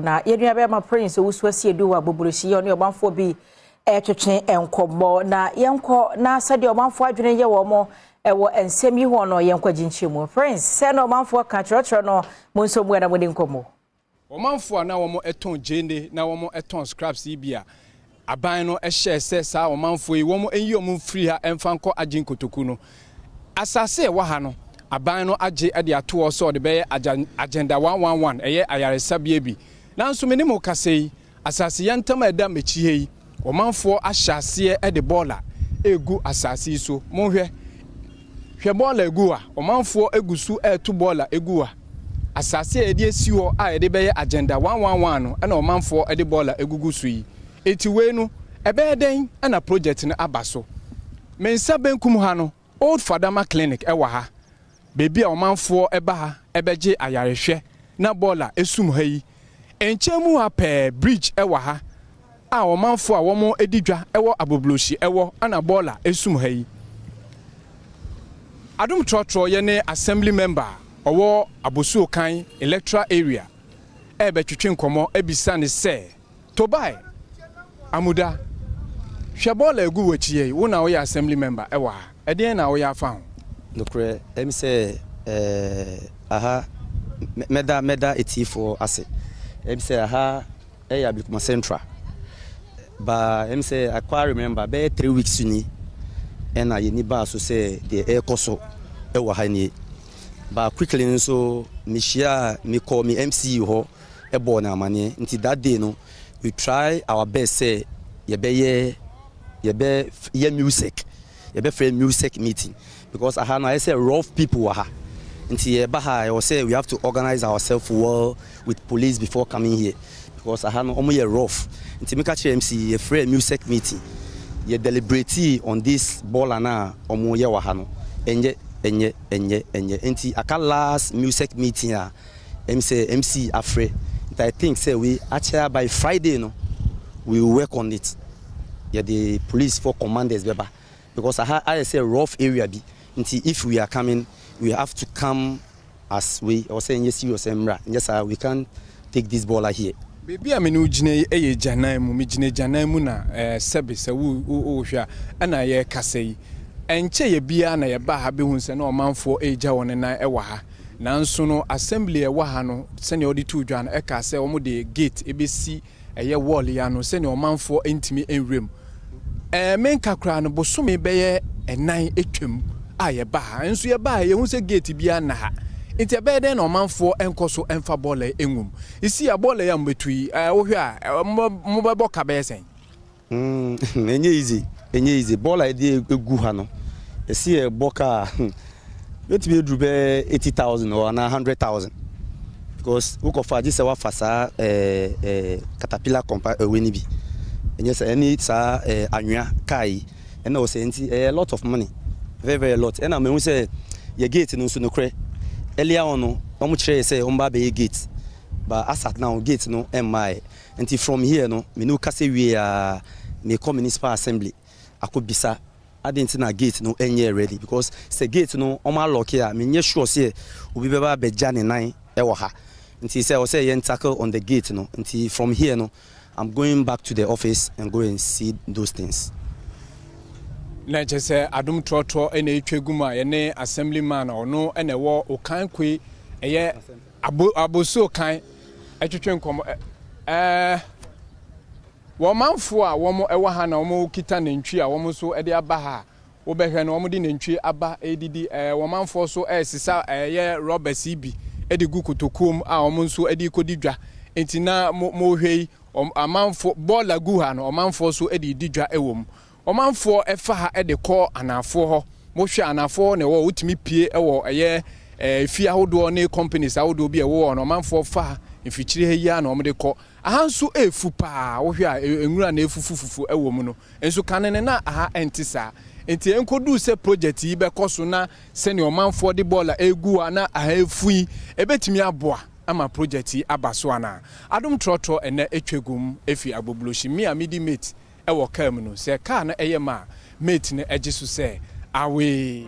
na yenua be ma prince wusuasi edu wa boboroshi ye ne obanfo bi twetwe enkobo na yenko na sade obanfo adwene ye wo mo ewo ensem yi ho no yenko ginchemu prince se na obanfo ka trotro no mo nso mu na mo de nkomo omanfo na wo mo eton jende na wo mo eton scraps ibia aban no ehye se sa omanfo yi wo mo enyi omo free ha emfanko agin kotoku no asase wa ha no aban no age ade ato so de be agenda 111 eye ayaresabia bi nanso me ne mo kasei asase yantam eda mechi hei omanfo ahyase e de bola egu asase so mo hwe bola egu a omanfo egusu eto bola egu a asase e de esi ho a e de be agenda 111 no na omanfo e de bola egugu so yi eti we no ebe den na project no abaso mensa benkum ha no old fadama clinic e wa ha bebi a omanfo eba ha ebeje ayarehwe na bola esum ha yi enchemu ha pe bridge e wa ha a omanfo a womo edidwa ewo abobloshi ewo ana bola esum ha yi Adom Trotro ye ne assembly member owo abosu kan electoral area ebetwetwe nkomo ebisa ne se tobai amuda hwe bola egu wachie wo na wo ya assembly member ewa ha eden na wo ya fa ho nokre em se aha meda etifo ase em se aha ya bikuma central ba em se I remember be 3 weeks ni ena ye ni ba so say the air koso e wa ha ni ba quickly nso me share me call me MC ho e bo na amane nti that day no we try our best say ye be music ye be free music meeting because I say rough people aha nti ba ha I say we have to organize ourselves well with police before coming here because omo ye rough nti me catch MC ye free music meeting ye deliberate on this ball na omo ye wa ha no enye nti aka last music meeting a MC afre I think say we actually by Friday no we will work on it yeah the police for commanders beba because I say rough area be nti if we are coming we have to come as we or say yes serious emra yes we can take this ball here baby amenu gine eye janan mu me gine janan mu na sebe se wo hwa ana ye kasei enche ye bia na ye ba ha be hu se na omanfo eja won na e wa ha nanso no assembly e wa ha no se ne odi tu dwa na e ka se omo de gate ebesi eye wall ya no se ne omanfo entimi enwrem menka kra no bosome be ye enan etwam a ye ba ha enso ye ba ye hu se gate bia na ha nti ebe den na omanfo enkoso enfa bola engum isi ya bola ya mbetui wo hwe a mo be boka be sen enye easy bola e egu ha no esi e boka let me do be 80,000 or 100,000 because we offer this wa fasa caterpillar weni bi enye say any sa anwa kai and o say nti a lot of money very lot and am say your gate no so no kre earlier on no omo kire say omba be gate but asat now gate no my nti from here no me no kase we me municipal assembly akobisa adenti na gate no enye ready because say gate no omo lock here me nye sure say obi beba beja ne nan e wo ha nti say yen tackle on the gate no nti from here no I'm going back to the office and go and see those things. Na je say Adom Trotro ena etweguma ye ne assemblyman ono ena wo okan kwe eye aboso kan etwetwe nkomo wo manfo a wo mo ewa ha na wo kita nantwi a wo so e de aba ha wo behwe na wo de nantwi aba edidi wo manfo so esisa eye robbers ibi e de gukutokum a wo so e de kodidwa entina mo hwei amanfo bola gu ha no omanfo so e de didwa ewom omanfo efa ha e de ko anafo ho mo hwe anafo ne wo utimi pie ewo eye fi ahodo ne companies ahodo bi ewo no omanfo fa mfikyire ha ya na omde kɔ ahanso efu pa wo hwe a enwura na efufufufu ewo mu no enso kanene na aha entisa enti enkodu se project yi be kɔso na se ne omanfo de bola egu ana aha efui ebetimi aboa ama project yi abaso ana Adom Trotro ene etwegum efi abobloshi mi amidi mate ewo kam no se ka na eye ma mate ne egisu se awe